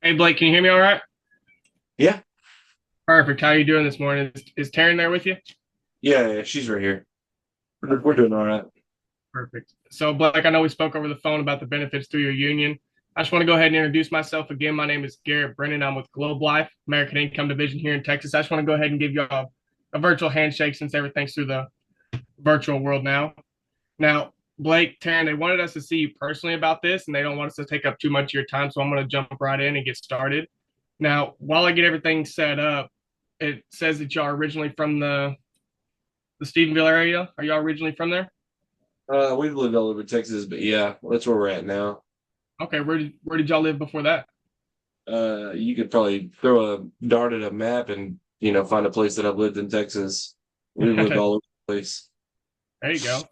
Hey Blake, can you hear me all right? Yeah, Perfect. How are you doing this morning? Is Taryn there with you? yeah, she's right here. We're doing all right. Perfect. So Blake, I know we spoke over the phone about the benefits through your union. I just want to go ahead and introduce myself again. My name is Garrett Brennan. I'm with Globe Life, American Income Division here in Texas. I just want to go ahead and give you a virtual handshake since everything's through the virtual world now. Now, Blake, Taryn, they wanted us to see you personally about this, and they don't want us to take up too much of your time, so I'm going to jump right in and get started. Now, while I get everything set up, it says that y'all are originally from the Stephenville area. Are y'all originally from there? We've lived all over Texas, but yeah, that's where we're at now. Okay, where did y'all live before that? You could probably throw a dart at a map and find a place that I've lived in Texas. We've lived There all over the place. you go.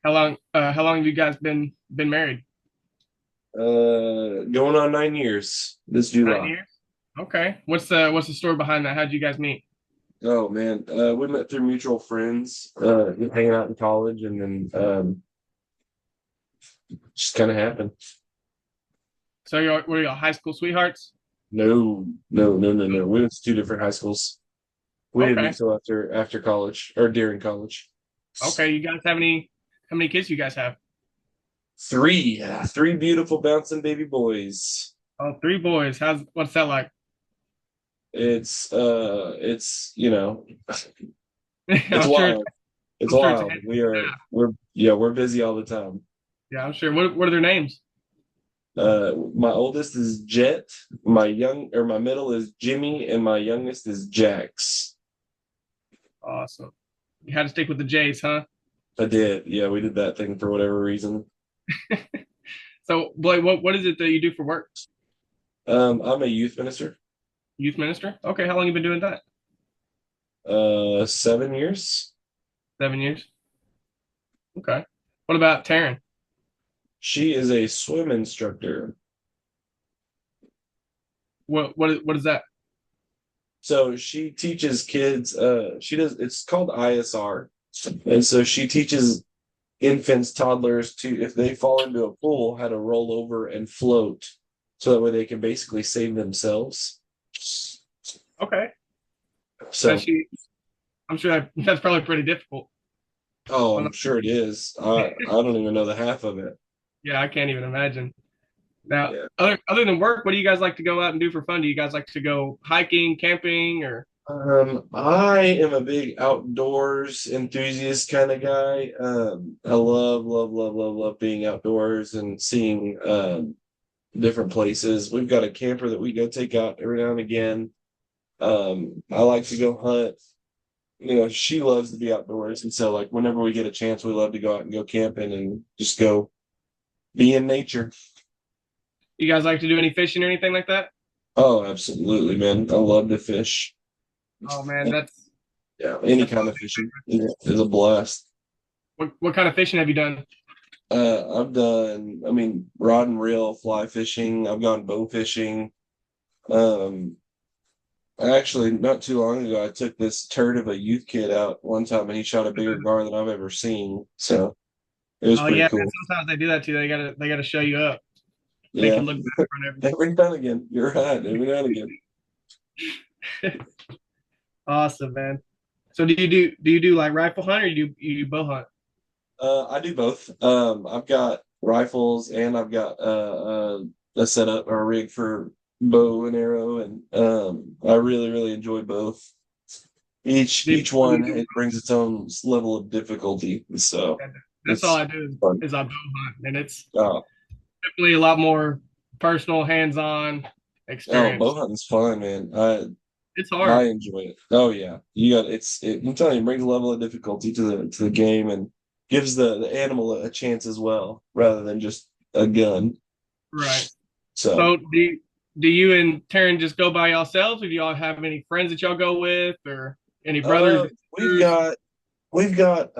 How long have you guys been married? Going on 9 years this Nine July. years. Okay. What's the story behind that? How'd you guys meet? Oh man, we met through mutual friends, hanging out in college, and then just kind of happened. So y'all were y'all high school sweethearts? No, no, no, no, no. We went to two different high schools. We didn't Okay. meet till after college or during college. Okay. You guys have any? How many kids you guys have? Three beautiful bouncing baby boys. Oh, three boys. What's that like? It's it's I'm sure. wild. It's I'm sure it's a wild. hit. Yeah. We're busy all the time. Yeah. I'm sure. What are their names? My oldest is Jet, my middle is Jimmy, and my youngest is Jax. Awesome. You had to stick with the J's, huh? I did. Yeah, we did that thing for whatever reason. So, Blake, what is it that you do for work? I'm a youth minister. Youth minister. Okay. How long you been doing that? 7 years. 7 years. Okay. What about Taryn? She is a swim instructor. What is that? So she teaches kids, she does, it's called ISR. And so she teaches infants, toddlers to, if they fall into a pool, how to roll over and float so that way they can basically save themselves. Okay. Does So, she? I'm sure that's probably pretty difficult. oh, I I'm don't sure it is. I don't even know the half of it. Yeah, I can't even imagine. Now, Yeah. other than work, what do you guys like to go out and do for fun? Do you guys like to go hiking, camping, or? I am a big outdoors enthusiast kind of guy. I love, love, love, love, love being outdoors and seeing different places. We've got a camper that we go take out every now and again. I like to go hunt. She loves to be outdoors, and so like whenever we get a chance, we love to go out and go camping and just go be in nature. You guys like to do any fishing or anything like that? Oh, absolutely, man. I love to fish. Oh man, Yeah, any that's one kind of of my fishing favorites. is a blast. What kind of fishing have you done? I've done, I mean, rod and reel, fly fishing. I've gone bow fishing. Um, Actually, not too long ago, I took this turd of a youth kid out one time, and he shot a bigger gar than I've ever seen. So it was Oh pretty yeah, man. cool. Sometimes they do that too. They gotta show you up, make Yeah, it look better and every now and again. You're right. Every now and again. everything. Awesome, man. So do you do like rifle hunt or you do bow hunt? I do both. I've got rifles and I've got a setup or a rig for bow and arrow, and I really, really enjoy both. Each Do, each one it brings its own level of difficulty, so that's all it's I do fun. is I bow hunt, and it's Uh, definitely a lot more personal, hands-on oh, bow experience. hunting's fun, man. It's I hard, enjoy it. Oh yeah, I'm telling you, it brings a level of difficulty to the game and gives the animal a chance as well, rather than just a gun. right? So So do you and Taryn just go by yourselves, or do y'all have any friends that y'all go with, or any brothers uh, and we've sisters? got we've got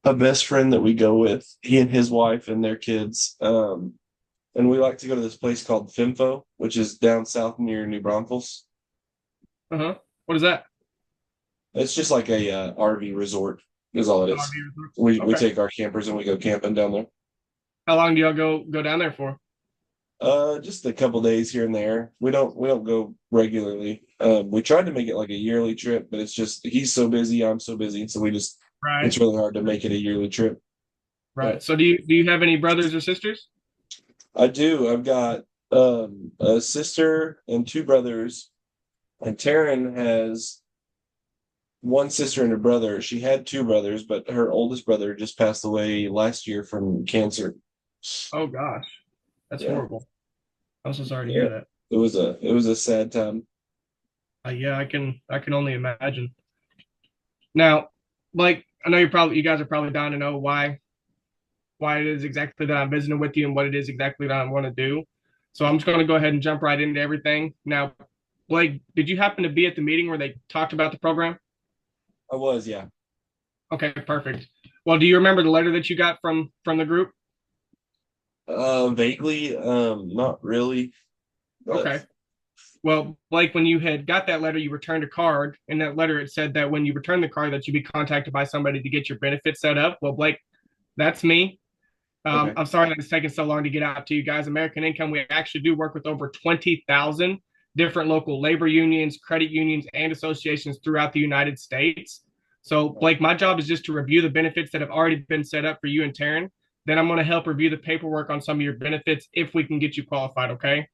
a best friend that we go with, he and his wife and their kids. And we like to go to this place called Fimfo, which is down south near New Braunfels. Uh-huh. What is that? It's just like a RV resort, is all it Oh, is. RV resort. We Okay. take our campers and we go camping down there. How long do y'all go down there for? Just a couple days here and there. We don't go regularly. We tried to make it like a yearly trip, but it's just he's so busy, I'm so busy, so Right. it's really hard to make it a yearly trip. Right. But So do you have any brothers or sisters? I do. I've got a sister and two brothers, and Taryn has one sister and a brother. She had two brothers, but her oldest brother just passed away last year from cancer. Oh gosh, that's Yeah, horrible. I'm so sorry to yeah. hear that. It was a sad time. Yeah, I can only imagine. Now, like I know you guys are probably dying to know why it is exactly that I'm visiting with you and what it is exactly that I want to do. So I'm just going to go ahead and jump right into everything. Now, Blake, did you happen to be at the meeting where they talked about the program? I was, yeah. Okay, perfect. Well, do you remember the letter that you got from the group? Vaguely, not really, but Okay. Well, Blake, when you had got that letter, you returned a card. In that letter, it said that when you return the card, that you'd be contacted by somebody to get your benefits set up. Well, Blake, that's me. okay. I'm sorry that it's taking so long to get out to you guys. American Income, we actually do work with over 20,000 different local labor unions, credit unions, and associations throughout the United States. So, Blake, my job is just to review the benefits that have already been set up for you and Taryn. Then I'm going to help review the paperwork on some of your benefits if we can get you qualified, okay?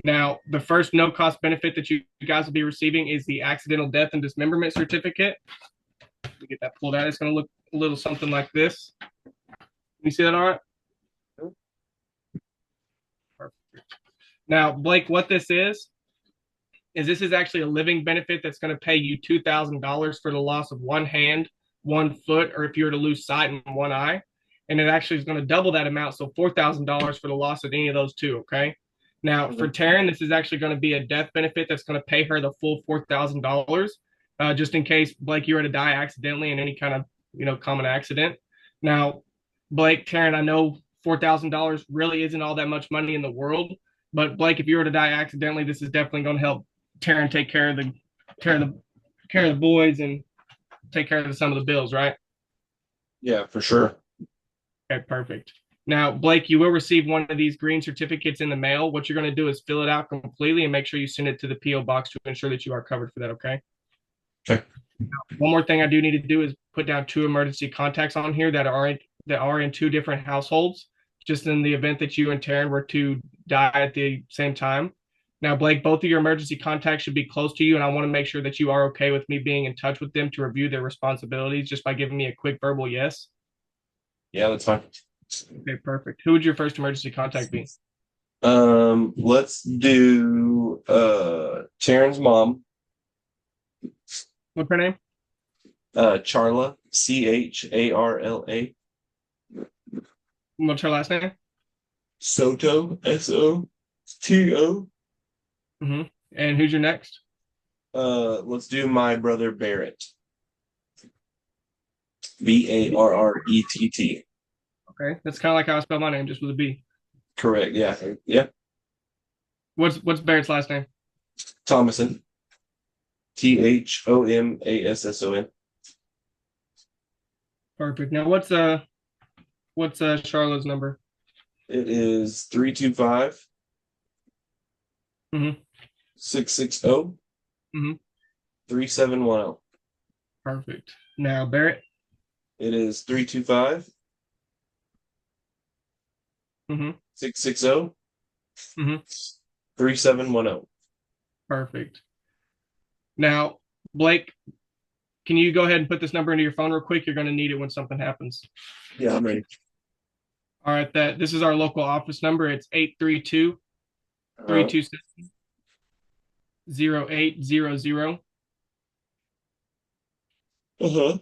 Now, the first no cost benefit that you guys will be receiving is the accidental death and dismemberment certificate. Let me get that pulled out. It's going to look a little something like this. You see that all right? Perfect. Now, Blake, what this is this is actually a living benefit that's going to pay you $2,000 for the loss of one hand, one foot, or if you were to lose sight in one eye. And it actually is going to double that amount, so $4,000 for the loss of any of those two, okay? Now, for Mhm. Taryn, this is actually going to be a death benefit that's going to pay her the full $4,000, just in case, Blake, you were to die accidentally in any kind of, common accident. Now, Blake, Taryn, I know $4,000 really isn't all that much money in the world, but Blake, if you were to die accidentally, this is definitely going to help Taryn take care of the boys and take care of some of the bills, right? Yeah, for sure. Okay, perfect. Now, Blake, you will receive one of these green certificates in the mail. What you're going to do is fill it out completely and make sure you send it to the PO box to ensure that you are covered for that. Okay. Okay. One more thing I do need to do is put down two emergency contacts on here that are in two different households, just in the event that you and Taryn were to die at the same time. Now, Blake, both of your emergency contacts should be close to you, and I want to make sure that you are okay with me being in touch with them to review their responsibilities just by giving me a quick verbal yes. Yeah, that's fine. Okay, perfect. Who would your first emergency contact be? Let's do Taryn's mom, What's her name? Charla, Charla. What's her last name? Soto, Soto. Mm-hmm. And who's your next? Let's do my brother Barrett. Barrett. Okay, that's kind of like how I spell my name, just with a B. Correct. Yeah. Yeah. What's Barrett's last name? Thomason. Thomasson. Perfect. Now, what's Charlotte's number? It is 325 Mm-hmm. 660 Mm-hmm. 3710. Perfect. Now, Barrett. It is 325 Mm-hmm. 660 Mm-hmm. 3710. Perfect. Now, Blake, can you go ahead and put this number into your phone real quick? You're going to need it when something happens. Yeah, I'm ready. All right, this is our local office number. It's 832 Uh, 327 0800. uh-huh.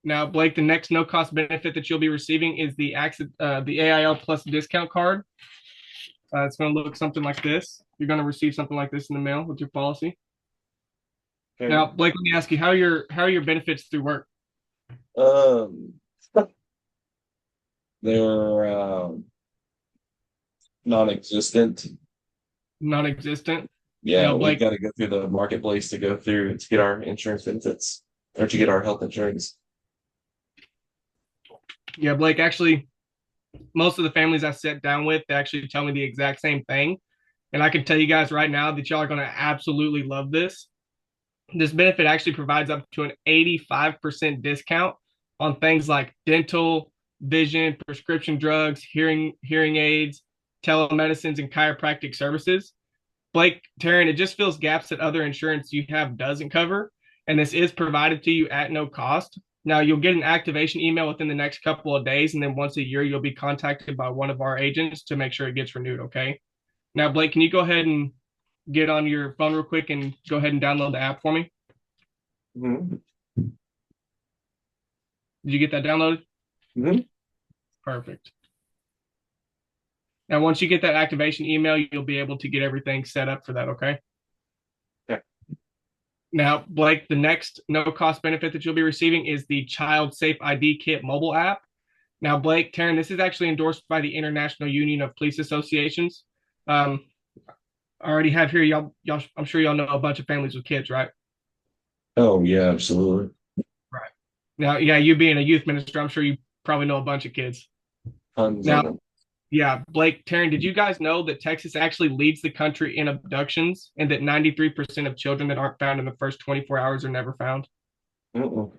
Now, Blake, the next no cost benefit that you'll be receiving is the AIL Plus discount card. It's going to look something like this. You're going to receive something like this in the mail with your policy. Okay. Now, Blake, let me ask you, how are your benefits through work? Um, they're non-existent. Non-existent. Yeah, Now, we've Blake, got to go through the marketplace to get our insurance benefits or to get our health insurance. yeah, Blake, actually, Most of the families I sit down with, they actually tell me the exact same thing. And I can tell you guys right now that y'all are going to absolutely love this. This benefit actually provides up to an 85% discount on things like dental, vision, prescription drugs, hearing aids, telemedicines, and chiropractic services. Blake, Taryn, it just fills gaps that other insurance you have doesn't cover, and this is provided to you at no cost. Now, you'll get an activation email within the next couple of days, and then once a year, you'll be contacted by one of our agents to make sure it gets renewed, okay? Now, Blake, can you go ahead and get on your phone real quick and go ahead and download the app for me? Mm-hmm. Did you get that downloaded? Mm-hmm. Perfect. Now, once you get that activation email, you'll be able to get everything set up for that, okay? Yeah. Now, Blake, the next no cost benefit that you'll be receiving is the Child Safe ID Kit mobile app. Now, Blake, Taryn, this is actually endorsed by the International Union of Police Associations. Um, I already have here, I'm sure y'all know a bunch of families with kids, right? Oh yeah, absolutely. Right. Now, yeah, you being a youth minister, I'm sure you probably know a bunch of kids. Tons of Now, them. yeah, Blake, Taryn, did you guys know that Texas actually leads the country in abductions and that 93% of children that aren't found in the first 24 hours are never found? Mm-mm.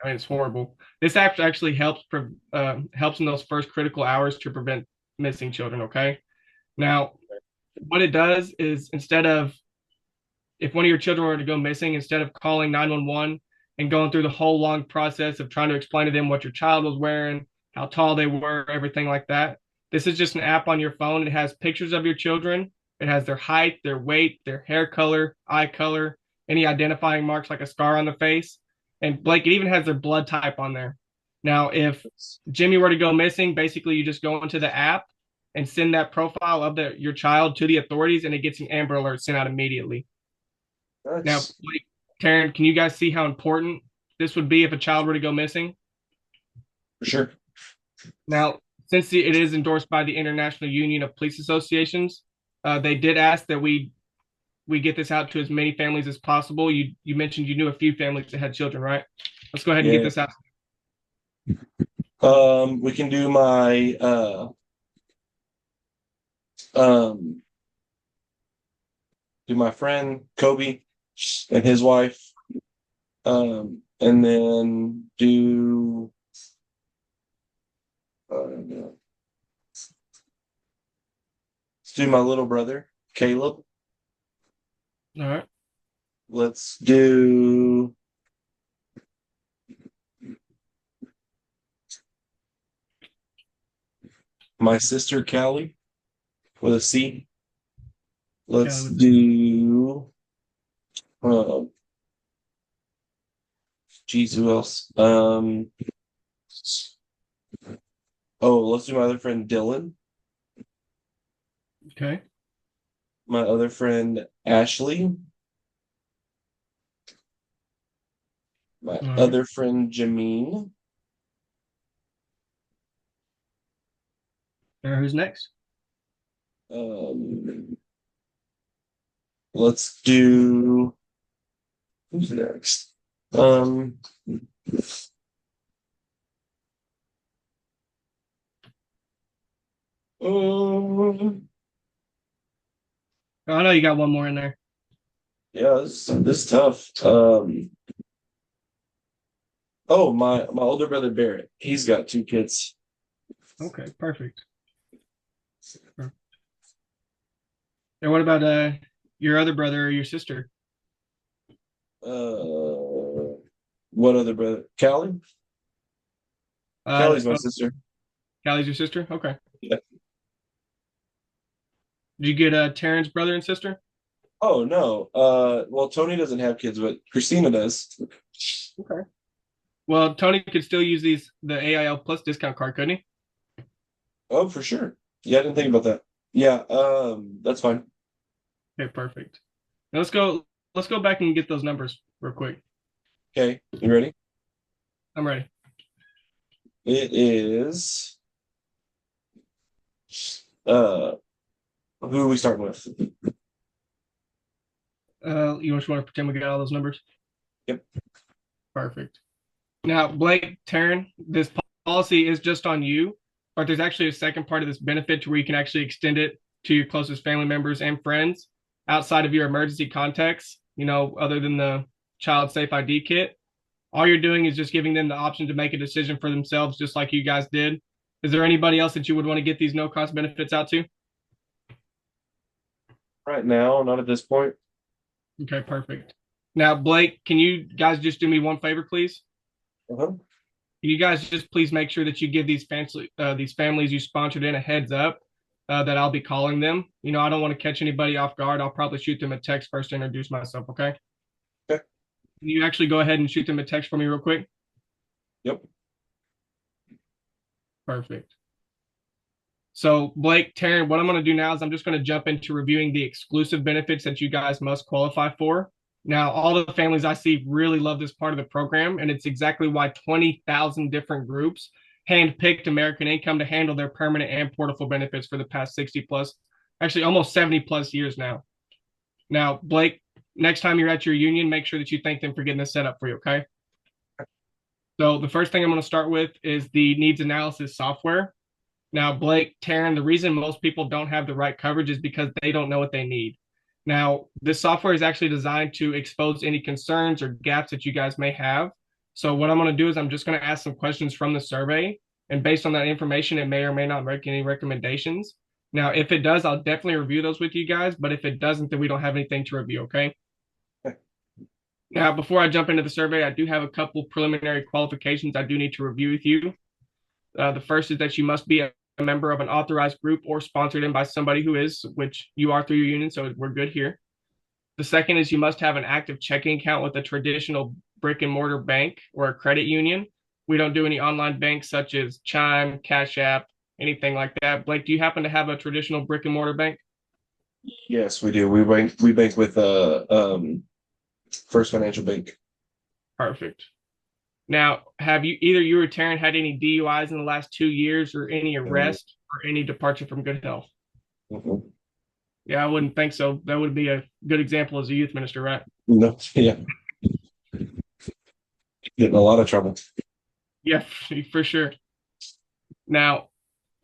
I mean, it's horrible. This app actually helps in those first critical hours to prevent missing children. Okay. Now, what it does is instead of if one of your children were to go missing, instead of calling 911 and going through the whole long process of trying to explain to them what your child was wearing, how tall they were, everything like that, this is just an app on your phone. It has pictures of your children. It has their height, their weight, their hair color, eye color, any identifying marks like a scar on the face. And Blake, it even has their blood type on there. Now, if Jimmy were to go missing, basically you just go into the app and send that profile of your child to the authorities, and it gets an Amber Alert sent out immediately. Now, Nice. like, Taryn, can you guys see how important this would be if a child were to go missing? For sure. Now, since it is endorsed by the International Union of Police Associations, they did ask that we get this out to as many families as possible. You mentioned you knew a few families that had children, right? Let's go ahead and get Yeah. this out. We can do my um friend Kobe and his wife. And then do let's do my little brother Caleb. All right. Let's do my sister Callie with a C. Kelly Let's with do uh geez, who else? Oh, let's do my other friend Dylan, okay. my other friend Ashley, my All right. other friend Jameen. All right. Who's next? Um, let's do who's next? Um, um Oh, I know you got one more in there. yeah, this is tough. Oh, my older brother Barrett. He's got two kids. Okay, perfect. And what about your other brother or your sister? What other brother? Callie? Callie's my Oh, sister. Callie's your sister? Okay. Yeah. Did you get Taryn's brother and sister? Oh no. Well, Tony doesn't have kids, but Christina does. Okay. Well, Tony could still use the AIL Plus discount card, couldn't he? Oh, for sure. Yeah, I didn't think about that. Yeah, that's fine. Okay, perfect. Now let's go back and get those numbers real quick. Okay, you ready? I'm ready. It is uh who are we starting with? You just want to pretend we got all those numbers? Yep. Perfect. Now, Blake, Taryn, this policy is just on you, but there's actually a second part of this benefit to where you can actually extend it to your closest family members and friends outside of your emergency contacts, other than the child safe ID kit. All you're doing is just giving them the option to make a decision for themselves, just like you guys did. Is there anybody else that you would want to get these no cost benefits out to? Right now, not at this point. Okay, perfect. Now, Blake, can you guys just do me one favor, please? Uh-huh. Can you guys just please make sure that you give these families you sponsored in a heads up that I'll be calling them. I don't want to catch anybody off guard. I'll probably shoot them a text first to introduce myself. Okay. Okay. Can you actually go ahead and shoot them a text for me real quick? Yep. Perfect. So, Blake, Taryn, what I'm going to do now is I'm just going to jump into reviewing the exclusive benefits that you guys must qualify for. Now, all the families I see really love this part of the program, and it's exactly why 20,000 different groups handpicked American Income to handle their permanent and portable benefits for the past 60 plus, actually almost 70 plus years now. Now, Blake, next time you're at your union, make sure that you thank them for getting this set up for you, okay? So the first thing I'm going to start with is the needs analysis software. Now, Blake, Taryn, the reason most people don't have the right coverage is because they don't know what they need. Now, this software is actually designed to expose any concerns or gaps that you guys may have. So what I'm going to do is I'm just going to ask some questions from the survey. And based on that information, it may or may not make any recommendations. Now, if it does, I'll definitely review those with you guys. But if it doesn't, then we don't have anything to review, okay? Now, before I jump into the survey, I do have a couple preliminary qualifications I do need to review with you. The first is that you must be a member of an authorized group or sponsored in by somebody who is, which you are through your union, so we're good here. The second is you must have an active checking account with a traditional brick and mortar bank or a credit union. We don't do any online banks such as Chime, Cash App, anything like that. Blake, do you happen to have a traditional brick and mortar bank? Yes, we do. We bank with First Financial Bank. Perfect. Now, have either you or Taryn had any DUIs in the last 2 years or any No. arrest or any departure from good health? Mhm. Yeah, I wouldn't think so. That would be a good example as a youth minister, right? No, yeah, get in a lot of trouble. Yeah, for sure. Now,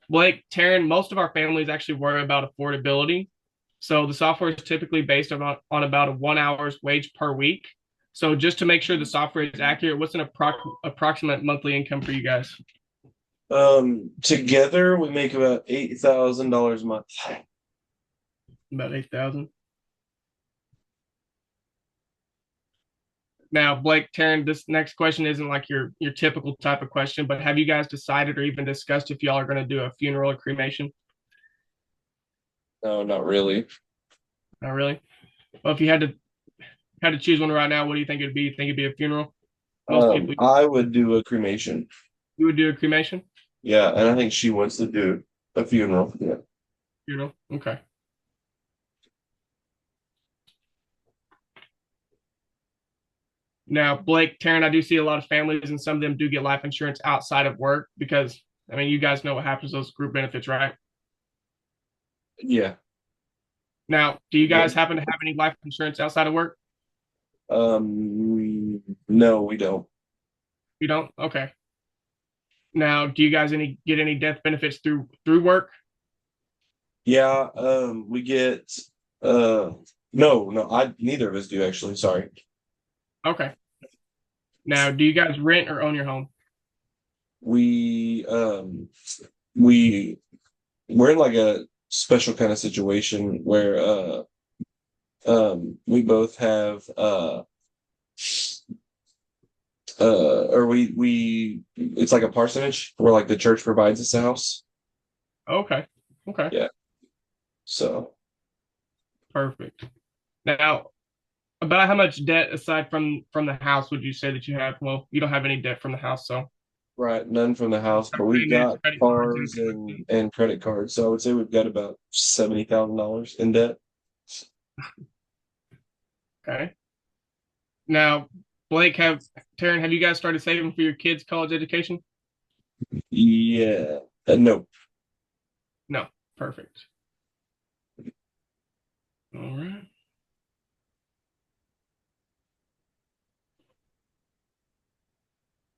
Blake, Taryn, most of our families actually worry about affordability. So the software is typically based on about a 1 hour's wage per week. So just to make sure the software is accurate, what's an approximate monthly income for you guys? Together we make about $8,000 a month. About 8,000. Now, Blake, Taryn, this next question isn't like your typical type of question, but have you guys decided or even discussed if y'all are going to do a funeral or cremation? No, not really. Not really. Well, if you had to choose one right now, what do you think it'd be? You think it'd be a funeral? Most people, I would do a cremation. you would do a cremation? Yeah, and I think she wants to do a funeral. Yeah. Funeral. Okay. Now, Blake, Taryn, I do see a lot of families, and some of them do get life insurance outside of work because, I mean, you guys know what happens to those group benefits, right? Yeah. Now, do you Yeah. guys happen to have any life insurance outside of work? No, we don't. You don't? Okay. Now, do you guys get any death benefits through work? Yeah, we get uh no, I neither of us do actually, sorry. Okay. Now, do you guys rent or own your home? We we we're in like a special kind of situation where we both have or we it's like a parsonage where like the church provides us a house. Okay. Okay. Yeah. So Perfect. Now, about how much debt aside from the house would you say that you have? Well, you don't have any debt from the house, so right, none from the house, but we've payments, got credit cards, cars anything like that. and credit cards. So I would say we've got about $70,000 in debt. Okay. Now, Blake, Taryn, have you guys started saving for your kids' college education? Yeah. No. No. Perfect. All right.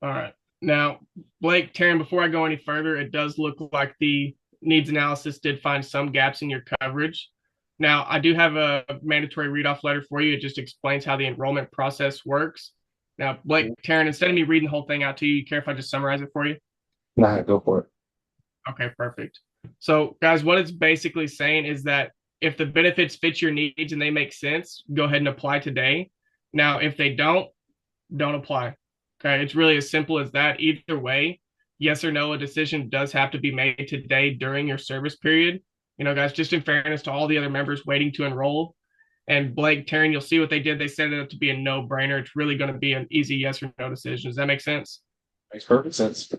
All right. Now, Blake, Taryn, before I go any further, it does look like the needs analysis did find some gaps in your coverage. Now, I do have a mandatory read-off letter for you. It just explains how the enrollment process works. Now, Blake, Taryn, instead of me reading the whole thing out to you, you care if I just summarize it for you? Nah, go for it. Okay, perfect. So, guys, what it's basically saying is that if the benefits fit your needs and they make sense, go ahead and apply today. Now, if they don't apply. Okay. It's really as simple as that. Either way, yes or no, a decision does have to be made today during your service period. Guys, just in fairness to all the other members waiting to enroll. And Blake, Taryn, you'll see what they did. They set it up to be a no brainer. It's really going to be an easy yes or no decision. Does that make sense? Makes perfect sense.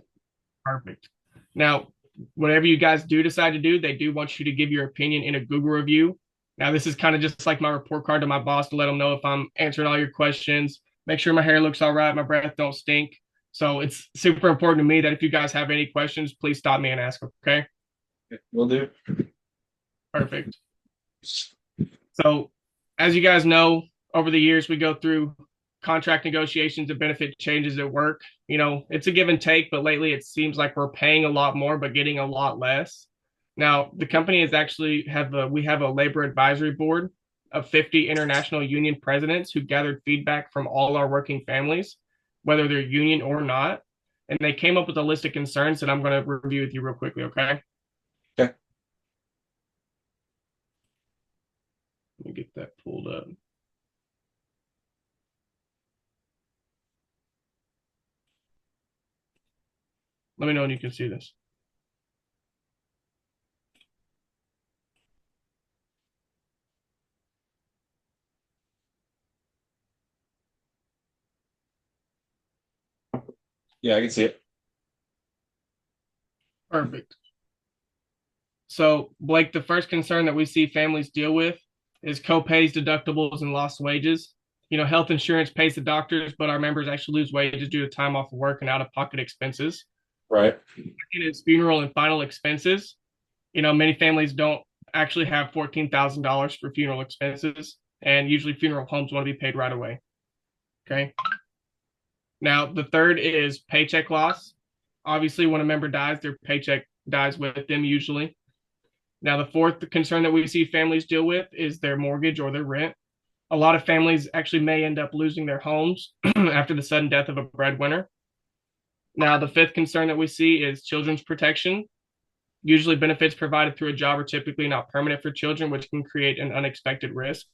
Perfect. Now, whatever you guys do decide to do, they do want you to give your opinion in a Google review. Now, this is kind of just like my report card to my boss to let them know if I'm answering all your questions, make sure my hair looks all right, my breath don't stink. So it's super important to me that if you guys have any questions, please stop me and ask. Okay. Will do. Perfect. So, as you guys know, over the years, we go through contract negotiations and benefit changes at work. It's a give and take, but lately it seems like we're paying a lot more, but getting a lot less. Now, the company is actually we have a labor advisory board of 50 international union presidents who gathered feedback from all our working families, whether they're union or not. And they came up with a list of concerns that I'm going to review with you real quickly. Okay. Okay. Let me get that pulled up. Let me know when you can see this. Yeah, I can see it. Perfect. So, Blake, the first concern that we see families deal with is co-pays, deductibles, and lost wages. Health insurance pays the doctors, but our members actually lose wages due to time off of work and out-of-pocket expenses. Right. Second is funeral and final expenses. Many families don't actually have $14,000 for funeral expenses, and usually funeral homes want to be paid right away. Okay. Now, the third is paycheck loss. Obviously, when a member dies, their paycheck dies with them usually. Now, the fourth concern that we see families deal with is their mortgage or their rent. A lot of families actually may end up losing their homes after the sudden death of a breadwinner. Now, the fifth concern that we see is children's protection. Usually, benefits provided through a job are typically not permanent for children, which can create an unexpected risk.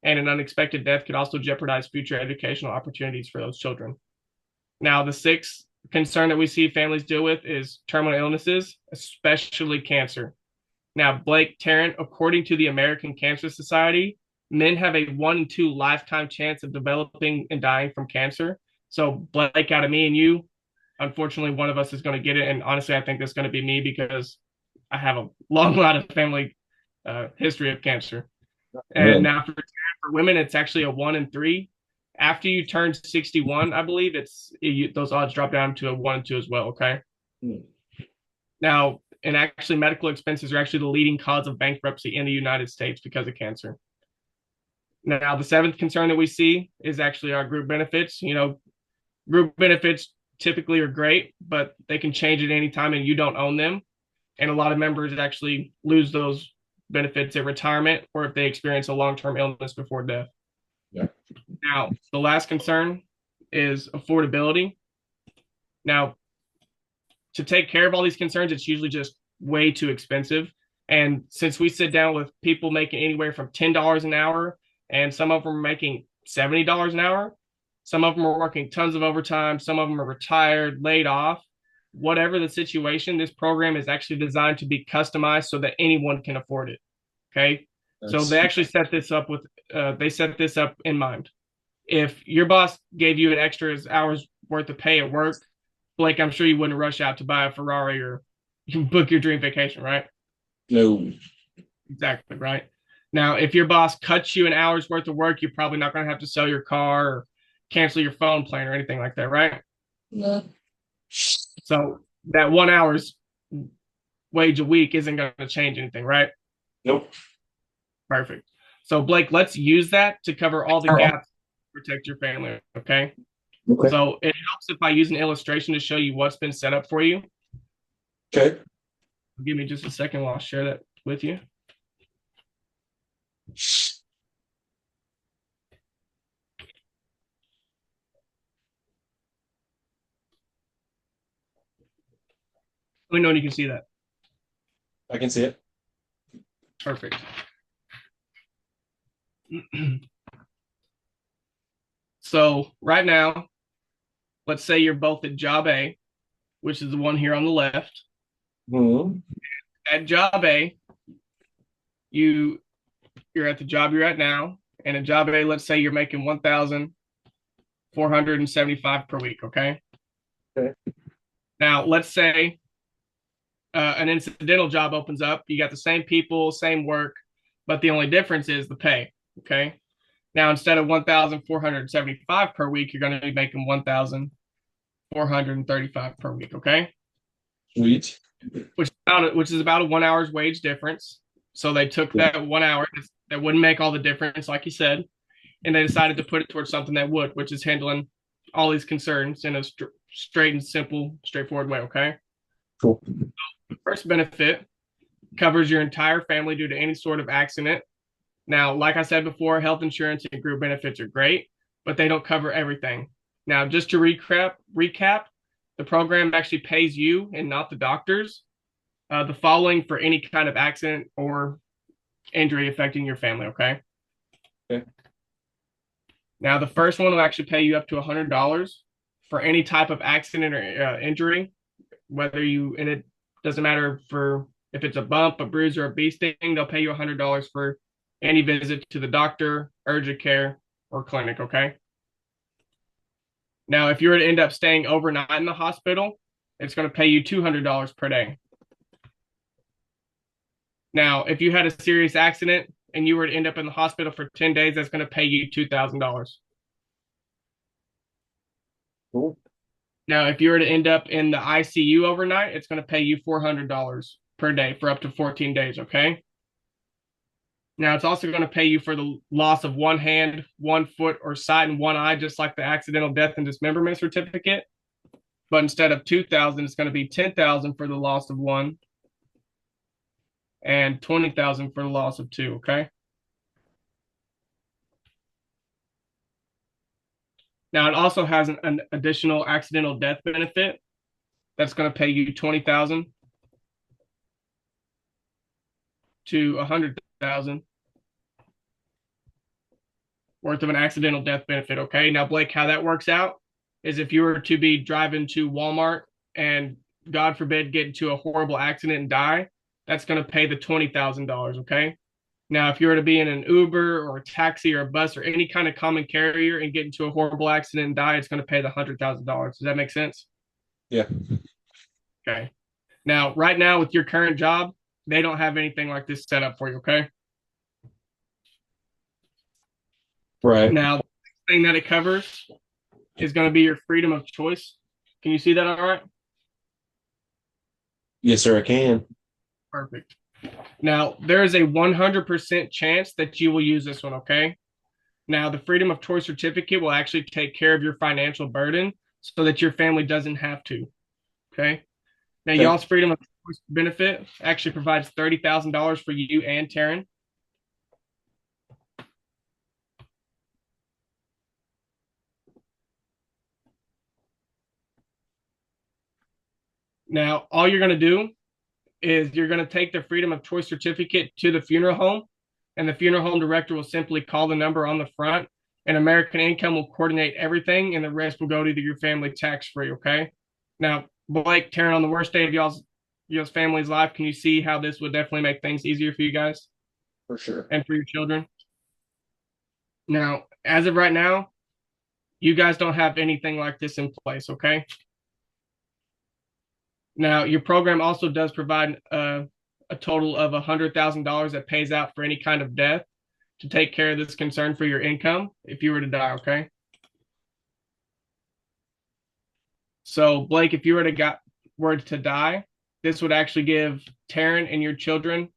And an unexpected death could also jeopardize future educational opportunities for those children. Now, the sixth concern that we see families deal with is terminal illnesses, especially cancer. Now, Blake, Tarrant, according to the American Cancer Society, men have a 1 in 2 lifetime chance of developing and dying from cancer. So, Blake, out of me and you, unfortunately, one of us is going to get it. And honestly, I think that's going to be me because I have a long line of family history of cancer. And now for women, it's actually a 1 in 3. After you turn 61, I believe those odds drop down to a 1 in 2 as well. Okay. Now, and actually, medical expenses are actually the leading cause of bankruptcy in the United States because of cancer. Now, the seventh concern that we see is actually our group benefits. Group benefits typically are great, but they can change at any time and you don't own them. And a lot of members actually lose those benefits at retirement or if they experience a long-term illness before death. Yeah. Now, the last concern is affordability. Now, to take care of all these concerns, it's usually just way too expensive. And since we sit down with people making anywhere from $10 an hour, and some of them are making $70 an hour, some of them are working tons of overtime, some of them are retired, laid off, whatever the situation, this program is actually designed to be customized so that anyone can afford it. Okay. So they actually set this up in mind. If your boss gave you an extra hours worth of pay at work, Blake, I'm sure you wouldn't rush out to buy a Ferrari or you can book your dream vacation, right? No. Exactly, right. Now, if your boss cuts you an hour's worth of work, you're probably not going to have to sell your car or cancel your phone plan or anything like that, right? No. So that 1 hour's wage a week isn't going to change anything, right? Nope. Perfect. So, Blake, let's use that to cover all the gaps to protect your family, okay? Okay. So it helps if I use an illustration to show you what's been set up for you. Okay. Give me just a second while I share that with you. Let me know when you can see that. I can see it. Perfect. So right now, let's say you're both at job A, which is the one here on the left. Hmm. At job A, you you're at the job you're at now, and at job A, let's say you're making 1,475 per week. Okay. Okay. Now let's say an incidental job opens up. You got the same people, same work, but the only difference is the pay. Okay. Now instead of 1,475 per week, you're going to be making 1,435 per week. Okay. Sweet. Which is about a 1 hour's wage difference. So they took Yeah. that 1 hour that wouldn't make all the difference, like you said, and they decided to put it towards something that would, which is handling all these concerns in a straight and simple, straightforward way. Okay. Cool. The first benefit covers your entire family due to any sort of accident. Now, like I said before, health insurance and group benefits are great, but they don't cover everything. Now, just to recap, the program actually pays you and not the doctors the following for any kind of accident or injury affecting your family. Okay. Okay. Now, the first one will actually pay you up to $100 for any type of accident or injury, whether you, and it doesn't matter for if it's a bump, a bruise, or a bee sting, they'll pay you $100 for any visit to the doctor, urgent care, or clinic. Okay. Now, if you were to end up staying overnight in the hospital, it's going to pay you $200 per day. Now, if you had a serious accident and you were to end up in the hospital for 10 days, that's going to pay you $2,000. Cool. Now, if you were to end up in the ICU overnight, it's going to pay you $400 per day for up to 14 days. Okay. Now, it's also going to pay you for the loss of one hand, one foot, or sight, and one eye, just like the accidental death and dismemberment certificate. But instead of 2,000, it's going to be 10,000 for the loss of one and 20,000 for the loss of two. Okay. Now, it also has an additional accidental death benefit that's going to pay you 20,000 to 100,000 worth of an accidental death benefit. Okay. Now, Blake, how that works out is if you were to be driving to Walmart and God forbid get into a horrible accident and die, that's going to pay the $20,000. Okay. Now, if you were to be in an Uber or a taxi or a bus or any kind of common carrier and get into a horrible accident and die, it's going to pay the $100,000. Does that make sense? Yeah. Okay. Now, right now with your current job, they don't have anything like this set up for you. Okay. Right. Now, the thing that it covers is going to be your freedom of choice. Can you see that all right? Yes, sir, I can. Perfect. Now, there is a 100% chance that you will use this one. Okay. Now, the freedom of choice certificate will actually take care of your financial burden so that your family doesn't have to. Okay. Now, Okay. y'all's freedom of choice benefit actually provides $30,000 for you and Taryn. Now, all you're going to do is you're going to take the freedom of choice certificate to the funeral home, and the funeral home director will simply call the number on the front, and American Income will coordinate everything, and the rest will go to your family tax free. Okay. Now, Blake, Taryn, on the worst day of y'all's family's life, can you see how this would definitely make things easier for you guys For sure. and for your children? Now, as of right now, you guys don't have anything like this in place. Okay. Now, your program also does provide a total of $100,000 that pays out for any kind of death to take care of this concern for your income if you were to die. Okay. So, Blake, if you were to die, this would actually give Taryn and your children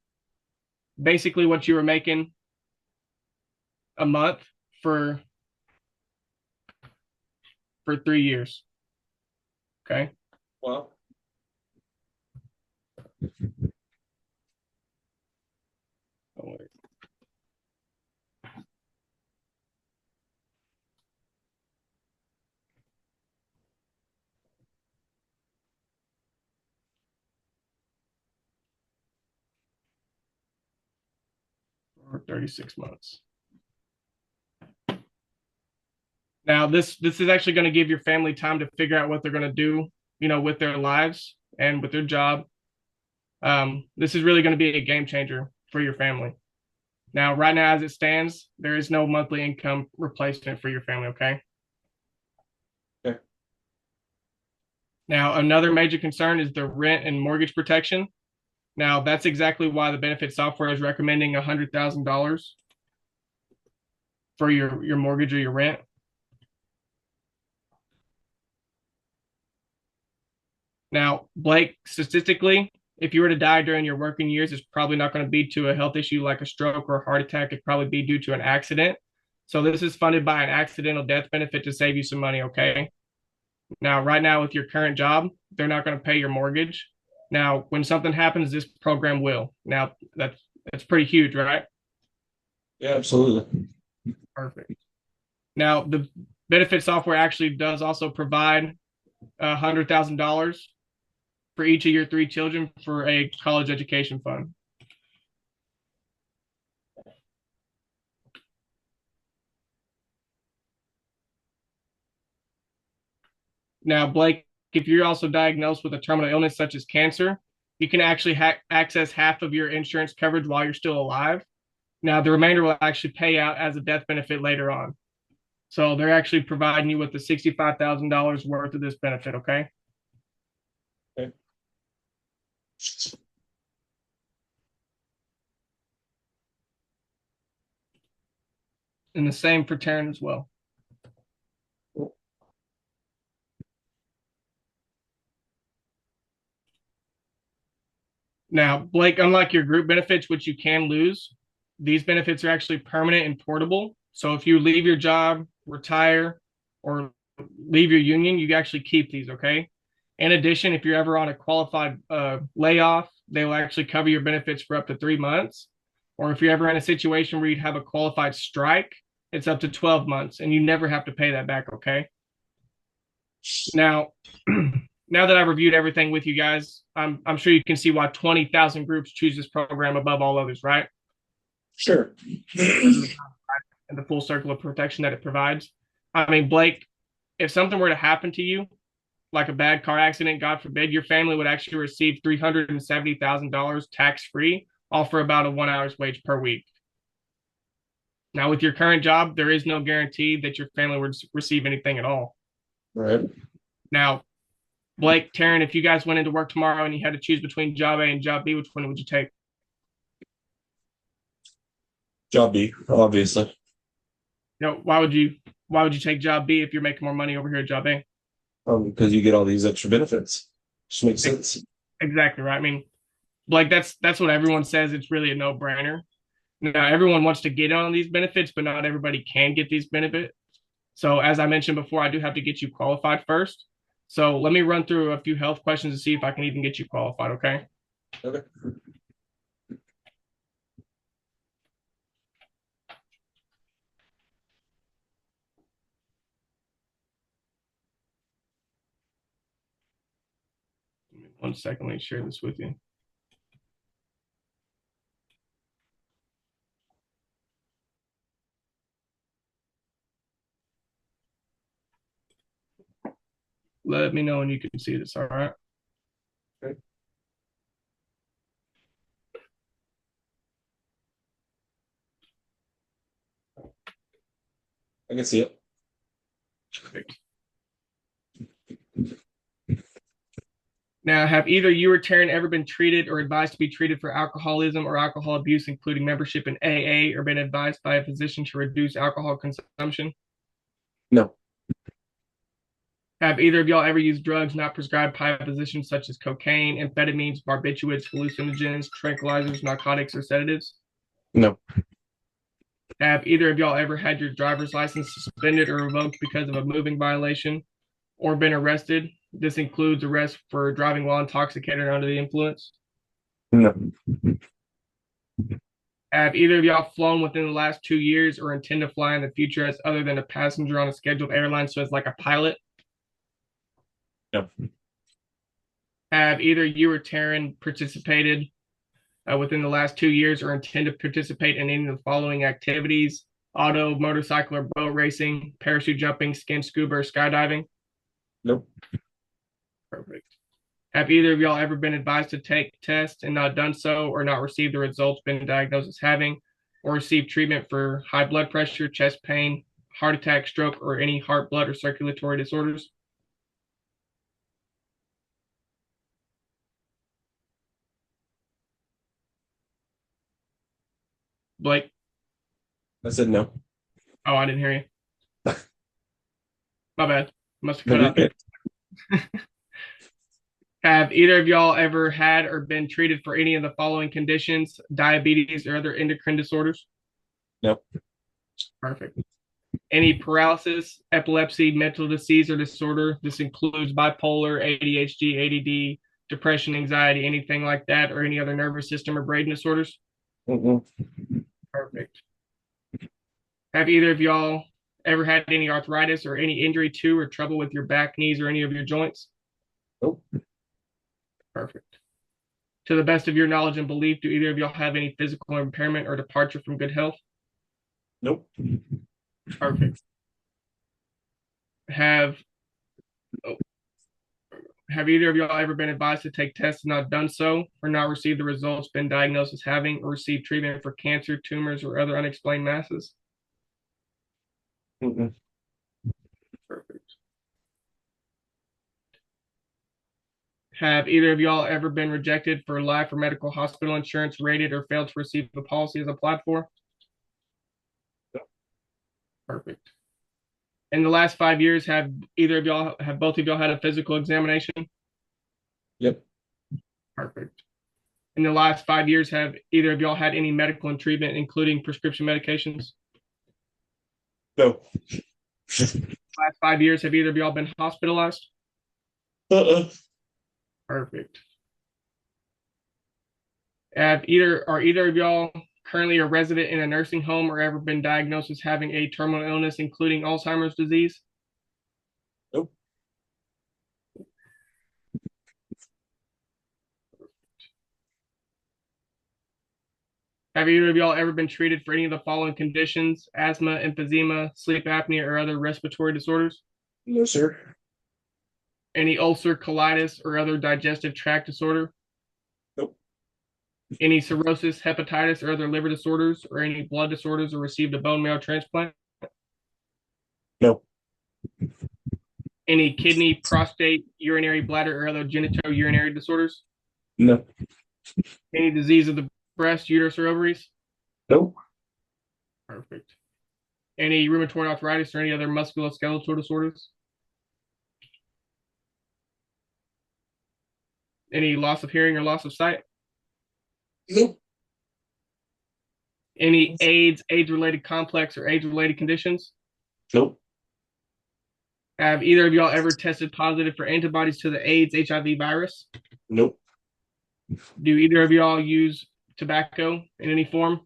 basically what you were making a month for for 3 years. Okay. Well, Oh, wait. Or 36 months. Now, this is actually going to give your family time to figure out what they're going to do, with their lives and with their job. This is really going to be a game changer for your family. Now, right now, as it stands, there is no monthly income replacement for your family. Okay. okay. Now, another major concern is the rent and mortgage protection. Now, that's exactly why the benefit software is recommending $100,000 for your mortgage or your rent. Now, Blake, statistically, if you were to die during your working years, it's probably not going to be to a health issue like a stroke or a heart attack. It'd probably be due to an accident. So this is funded by an accidental death benefit to save you some money, okay? Now, right now with your current job, they're not going to pay your mortgage. Now, when something happens, this program will. Now, that's pretty huge, right? Yeah, absolutely. Perfect. Now, the benefit software actually does also provide $100,000 for each of your 3 children for a college education fund. Now, Blake, if you're also diagnosed with a terminal illness such as cancer, you can actually access half of your insurance coverage while you're still alive. Now, the remainder will actually pay out as a death benefit later on. So they're actually providing you with the $65,000 worth of this benefit, okay? Okay. And the same for Taryn as well. Now, Blake, unlike your group benefits, which you can lose, these benefits are actually permanent and portable. So if you leave your job, retire, or leave your union, you actually keep these, okay? In addition, if you're ever on a qualified layoff, they will actually cover your benefits for up to 3 months. Or if you're ever in a situation where you'd have a qualified strike, it's up to 12 months and you never have to pay that back, okay? Now, now that I've reviewed everything with you guys, I'm sure you can see why 20,000 groups choose this program above all others, right? Sure. And the full circle of protection that it provides. I mean, Blake, if something were to happen to you, like a bad car accident, God forbid, your family would actually receive $370,000 tax free, all for about a 1 hour's wage per week. Now, with your current job, there is no guarantee that your family would receive anything at all. Right. Now, Blake, Taryn, if you guys went into work tomorrow and you had to choose between job A and job B, which one would you take? Job B, obviously. Why would you take job B if you're making more money over here at job A? Because you get all these extra benefits. Just makes sense. Exactly right. I mean, Blake, that's what everyone says. It's really a no-brainer. Now, everyone wants to get on these benefits, but not everybody can get these benefits. So, as I mentioned before, I do have to get you qualified first. So, let me run through a few health questions to see if I can even get you qualified, okay? Okay. Give me 1 second. Let me share this with you. Let me know when you can see this, all right? Okay. I can see it. Perfect. Now, have either you or Taryn ever been treated or advised to be treated for alcoholism or alcohol abuse, including membership in AA, or been advised by a physician to reduce alcohol consumption? No. Have either of y'all ever used drugs not prescribed by a physician, such as cocaine, amphetamines, barbiturates, hallucinogens, tranquilizers, narcotics, or sedatives? No. Have either of y'all ever had your driver's license suspended or revoked because of a moving violation, or been arrested. This includes arrest for driving while intoxicated or under the influence. No. Have either of y'all flown within the last 2 years or intend to fly in the future as other than a passenger on a scheduled airline, so as like a pilot? No. Have either you or Taryn participated within the last 2 years or intend to participate in any of the following activities: auto, motorcycle, or boat racing, parachute jumping, skin scuba, or skydiving? Nope. Perfect. Have either of y'all ever been advised to take tests and not done so, or not received the results, been diagnosed as having, or received treatment for high blood pressure, chest pain, heart attack, stroke, or any heart, blood, or circulatory disorders? Blake? I said no. Oh, I didn't hear you. My bad. Must have No, cut you're out there. good. Have either of y'all ever had or been treated for any of the following conditions: diabetes or other endocrine disorders? Nope. Perfect. Any paralysis, epilepsy, mental disease or disorder? This includes bipolar, ADHD, ADD, depression, anxiety, anything like that, or any other nervous system or brain disorders? Mm-mm. Perfect. Have either of y'all ever had any arthritis or any injury to or trouble with your back, knees, or any of your joints? Nope. Perfect. To the best of your knowledge and belief, do either of y'all have any physical impairment or departure from good health? Nope. Perfect. Have oh, have either of y'all ever been advised to take tests and not done so, or not received the results, been diagnosed as having, or received treatment for cancer, tumors, or other unexplained masses? Mm-mm. Perfect. Have either of y'all ever been rejected for life or medical hospital insurance, rated, or failed to receive the policy as applied for? Perfect. In the last 5 years, have both of y'all had a physical examination? Yep. Perfect. In the last 5 years, have either of y'all had any medical and treatment, including prescription medications? No. Last 5 years, have either of y'all been hospitalized? Uh-uh. Perfect. Are either of y'all currently a resident in a nursing home or ever been diagnosed as having a terminal illness, including Alzheimer's disease? Nope. Have either of y'all ever been treated for any of the following conditions: asthma, emphysema, sleep apnea, or other respiratory disorders? No, sir. Any ulcer, colitis, or other digestive tract disorder? Nope. Any cirrhosis, hepatitis, or other liver disorders, or any blood disorders, or received a bone marrow transplant? No. Any kidney, prostate, urinary bladder, or other genitourinary disorders? No. Any disease of the breast, uterus, or ovaries? Nope. Perfect. Any rheumatoid arthritis or any other musculoskeletal disorders? Any loss of hearing or loss of sight? Nope. Any AIDS, AIDS-related complex, or AIDS-related conditions? Nope. Have either of y'all ever tested positive for antibodies to the AIDS HIV virus? Nope. Do either of y'all use tobacco in any form?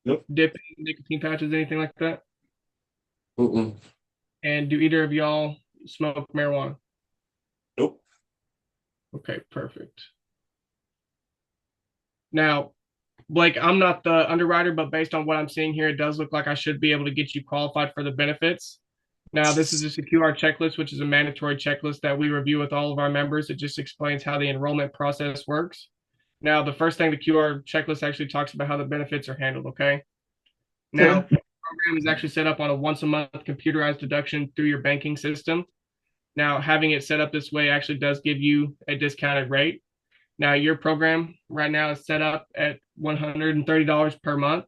Nope. Dip, nicotine pouches, anything like that? Mm-mm. And do either of y'all smoke marijuana? Nope. Okay, perfect. Now, Blake, I'm not the underwriter, but based on what I'm seeing here, it does look like I should be able to get you qualified for the benefits. Now, this is just a QR checklist, which is a mandatory checklist that we review with all of our members. It just explains how the enrollment process works. Now, the first thing, the QR checklist actually talks about how the benefits are handled, okay? Now, Okay. the program is actually set up on a once a month computerized deduction through your banking system. Now, having it set up this way actually does give you a discounted rate. Now, your program right now is set up at $130 per month,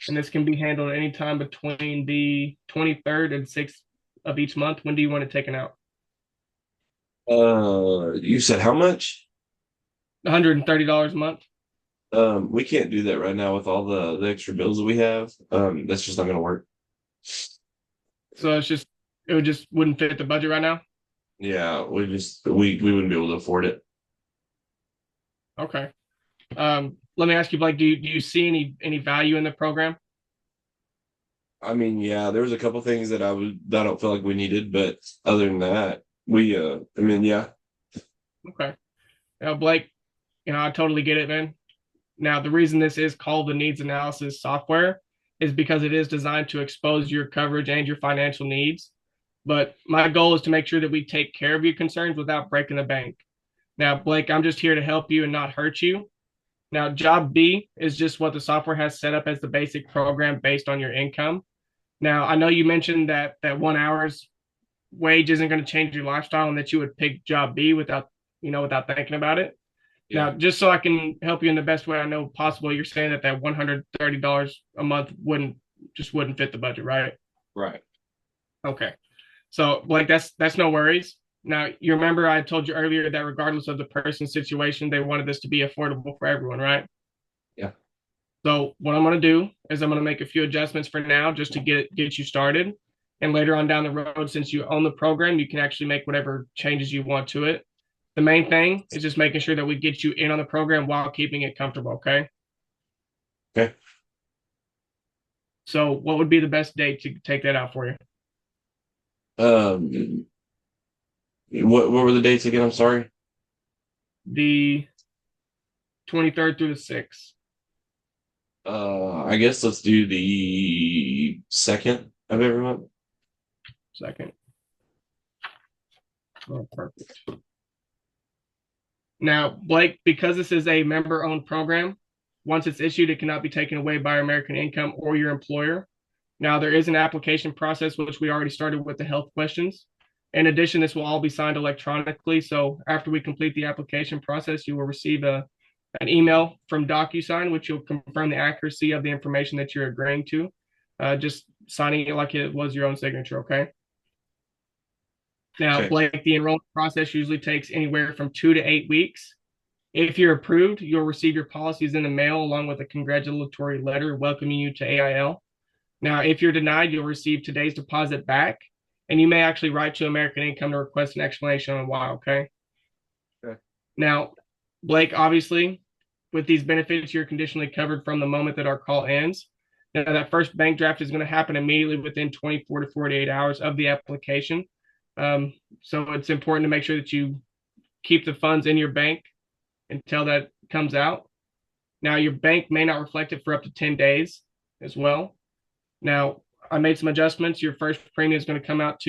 and this can be handled anytime between the 23rd and 6th of each month. When do you want it taken out? You said how much? $130 a month. We can't do that right now with all the extra bills that we have. That's just not gonna work. So it would just wouldn't fit the budget right now. Yeah, we wouldn't be able to afford it. Okay. Let me ask you, Blake, do you see any value in the program? I mean, yeah, there was a couple things that I don't feel like we needed, but other than that, I mean, yeah, Okay. Now, Blake, I totally get it, man. Now, the reason this is called the needs analysis software is because it is designed to expose your coverage and your financial needs. But my goal is to make sure that we take care of your concerns without breaking the bank. Now, Blake, I'm just here to help you and not hurt you. Now, job B is just what the software has set up as the basic program based on your income. Now, I know you mentioned that 1 hour's wage isn't going to change your lifestyle and that you would pick job B without thinking about it. yeah, Now, just so I can help you in the best way I know possible, you're saying that $130 a month wouldn't fit the budget, right? right. Okay. So, like that's no worries. Now, you remember I told you earlier that regardless of the person's situation, they wanted this to be affordable for everyone, right? Yeah. So, what I'm going to do is I'm going to make a few adjustments for now just to get you started. And later on down the road, since you own the program, you can actually make whatever changes you want to it. The main thing is just making sure that we get you in on the program while keeping it comfortable, okay? Okay. So, what would be the best date to take that out for you? Um, what were the dates again? I'm sorry. The 23rd through the 6th. I guess let's do the second of every month. Second. Oh, perfect. Now, Blake, because this is a member owned program, once it's issued, it cannot be taken away by American Income or your employer. Now, there is an application process, which we already started with the health questions. In addition, this will all be signed electronically. So after we complete the application process, you will receive an email from DocuSign, which will confirm the accuracy of the information that you're agreeing to. Just signing it like it was your own signature, okay? Now, Okay. Blake, the enrollment process usually takes anywhere from 2 to 8 weeks. If you're approved, you'll receive your policies in the mail along with a congratulatory letter welcoming you to AIL. Now, if you're denied, you'll receive today's deposit back, and you may actually write to American Income to request an explanation on why, okay? Okay. Now, Blake, obviously, with these benefits, you're conditionally covered from the moment that our call ends. Now, that first bank draft is going to happen immediately within 24 to 48 hours of the application. So it's important to make sure that you keep the funds in your bank until that comes out. Now, your bank may not reflect it for up to 10 days as well. Now, I made some adjustments. Your first premium is going to come out to